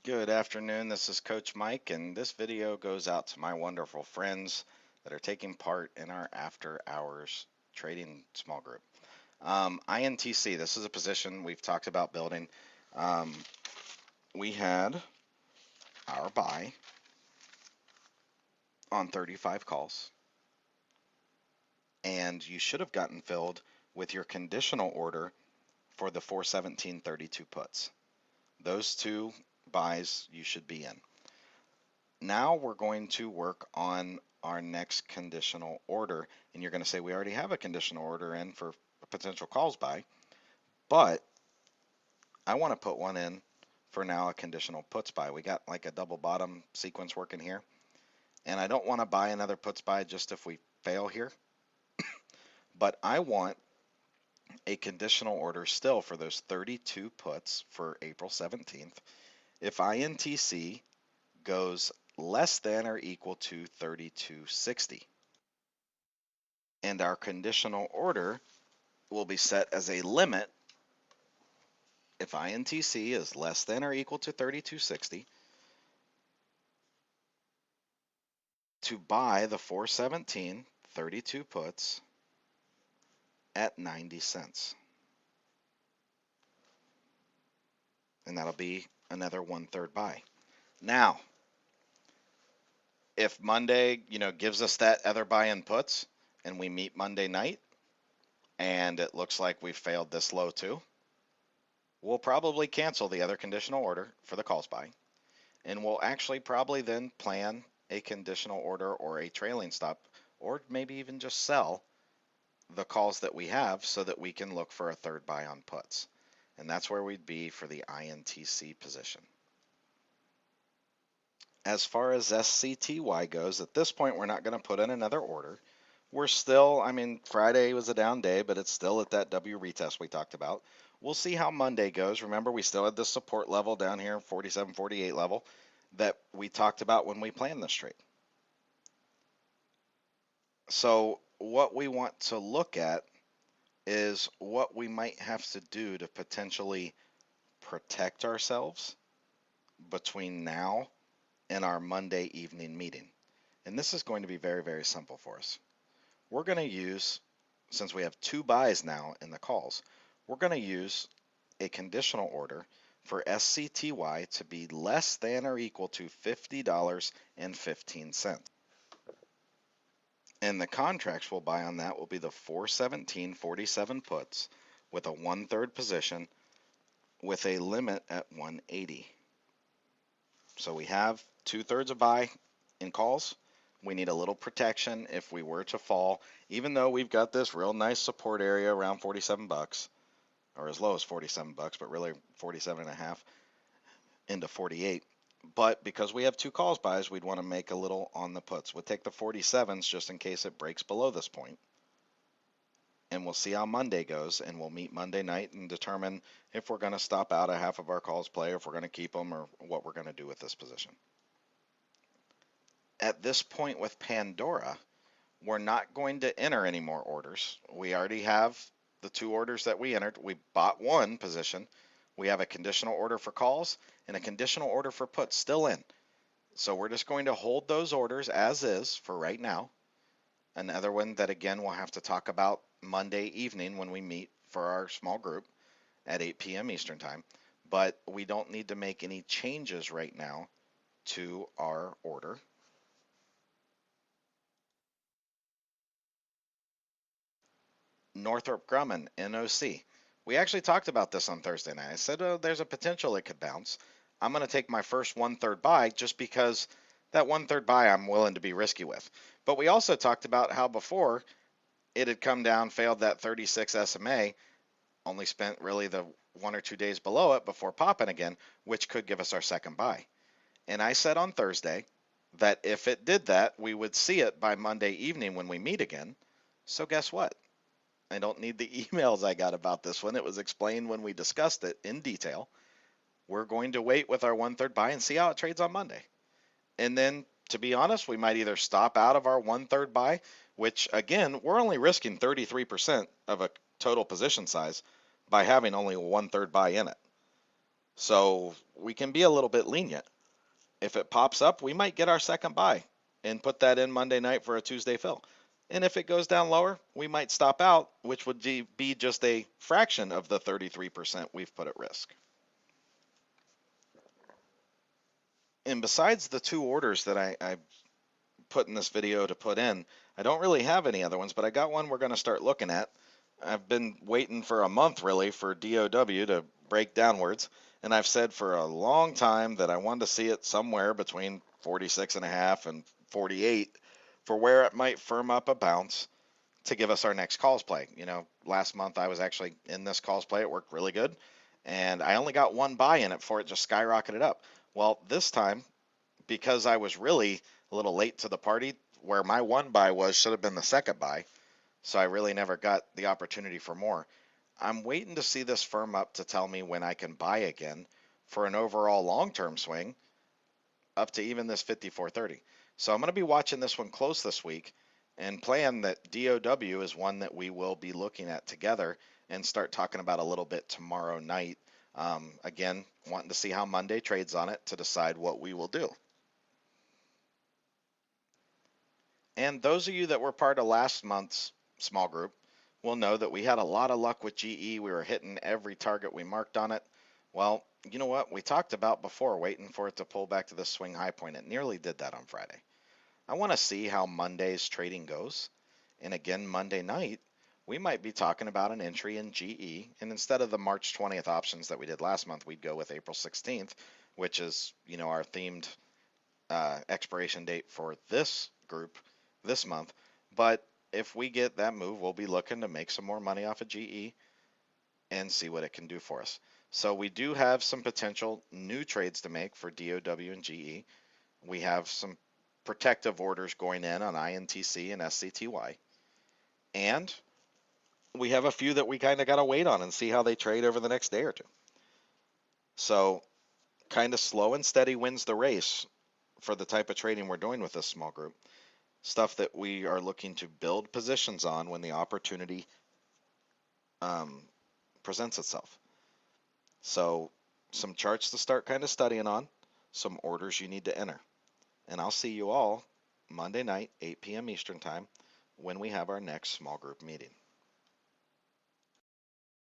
Good afternoon, this is Coach Mike, and this video goes out to my wonderful friends that are taking part in our after hours trading small group. INTC, this is a position we've talked about building. Um, we had our buy on 35 calls, and you should have gotten filled with your conditional order for the 417.32 puts. Those two buys you should be in. Now we're going to work on our next conditional order, and you're going to say we already have a conditional order in for potential calls buy, but I want to put one in for now a conditional puts buy. We got like a double bottom sequence working here, and I don't want to buy another puts buy just if we fail here, but I want a conditional order still for those 32 puts for April 17th. If INTC goes less than or equal to 3260. And our conditional order will be set as a limit if INTC is less than or equal to 3260 to buy the 417 32 puts at 90 cents. And that'll be another 1/3 buy. Now, if Monday, gives us that other buy in puts and we meet Monday night and it looks like we've failed this low too, we'll probably cancel the other conditional order for the calls buy, and we'll actually probably then plan a conditional order or a trailing stop, or maybe even just sell the calls that we have so that we can look for a third buy on puts. And that's where we'd be for the INTC position. As far as SCTY goes, at this point, we're not going to put in another order. We're still, Friday was a down day, but it's still at that W retest we talked about. We'll see how Monday goes. Remember, we still had the support level down here, 47, 48 level, that we talked about when we planned this trade. So what we want to look at is what we might have to do to potentially protect ourselves between now and our Monday evening meeting. And this is going to be very, very simple for us. We're going to use, since we have two buys now in the calls, we're going to use a conditional order for SCTY to be less than or equal to $50.15. And the contracts we'll buy on that will be the 417.47 puts with a 1/3 position with a limit at 180. So we have 2/3 of buy in calls. We need a little protection if we were to fall, even though we've got this real nice support area around 47 bucks, or as low as 47 bucks, but really 47.5 into 48. But because we have two calls buys, we'd want to make a little on the puts. We'll take the 47s just in case it breaks below this point. And we'll see how Monday goes, and we'll meet Monday night and determine if we're going to stop out a half of our calls play, or if we're going to keep them, or what we're going to do with this position. At this point with Pandora, we're not going to enter any more orders. We already have the two orders that we entered. We bought one position. We have a conditional order for calls and a conditional order for puts still in. So we're just going to hold those orders as is for right now. Another one that, again, we'll have to talk about Monday evening when we meet for our small group at 8 p.m. Eastern Time. But we don't need to make any changes right now to our order. Northrop Grumman, NOC. We actually talked about this on Thursday night. I said, oh, there's a potential it could bounce. I'm going to take my first 1/3 buy just because that 1/3 buy I'm willing to be risky with. But we also talked about how before it had come down, failed that 36 SMA, only spent really the 1 or 2 days below it before popping again, which could give us our second buy. And I said on Thursday that if it did that, we would see it by Monday evening when we meet again. So guess what? I don't need the emails I got about this one. It was explained when we discussed it in detail. We're going to wait with our 1/3 buy and see how it trades on Monday. And then, to be honest, we might either stop out of our 1/3 buy, which again, we're only risking 33% of a total position size by having only a 1/3 buy in it. So we can be a little bit lenient. If it pops up, we might get our second buy and put that in Monday night for a Tuesday fill. And if it goes down lower, we might stop out, which would be just a fraction of the 33% we've put at risk. And besides the two orders that I put in this video to put in, I don't really have any other ones, but I got one we're going to start looking at. I've been waiting for a month really for DOW to break downwards, and I've said for a long time that I wanted to see it somewhere between 46.5 and 48 for where it might firm up a bounce to give us our next calls play. You know, last month I was actually in this calls play. It worked really good, and I only got one buy in it before it just skyrocketed up. Well, this time, because I was really a little late to the party, where my one buy was should have been the second buy, so I really never got the opportunity for more. I'm waiting to see this firm up to tell me when I can buy again for an overall long-term swing up to even this 54.30. So I'm going to be watching this one close this week and plan that DOW is one that we will be looking at together and start talking about a little bit tomorrow night. Again, wanting to see how Monday trades on it to decide what we will do. And those of you that were part of last month's small group will know that we had a lot of luck with GE. We were hitting every target we marked on it. Well, you know what? We talked about before waiting for it to pull back to the swing high point. It nearly did that on Friday. I want to see how Monday's trading goes. And again, Monday night, we might be talking about an entry in GE. And instead of the March 20th options that we did last month, we'd go with April 16th, which is, you know, our themed expiration date for this group this month. But if we get that move, we'll be looking to make some more money off of GE and see what it can do for us. So we do have some potential new trades to make for DOW and GE. We have some protective orders going in on INTC and SCTY. And we have a few that we kind of got to wait on and see how they trade over the next day or two. So kind of slow and steady wins the race for the type of trading we're doing with this small group. Stuff that we are looking to build positions on when the opportunity presents itself. So some charts to start kind of studying on, some orders you need to enter. And I'll see you all Monday night, 8 p.m. Eastern Time, when we have our next small group meeting.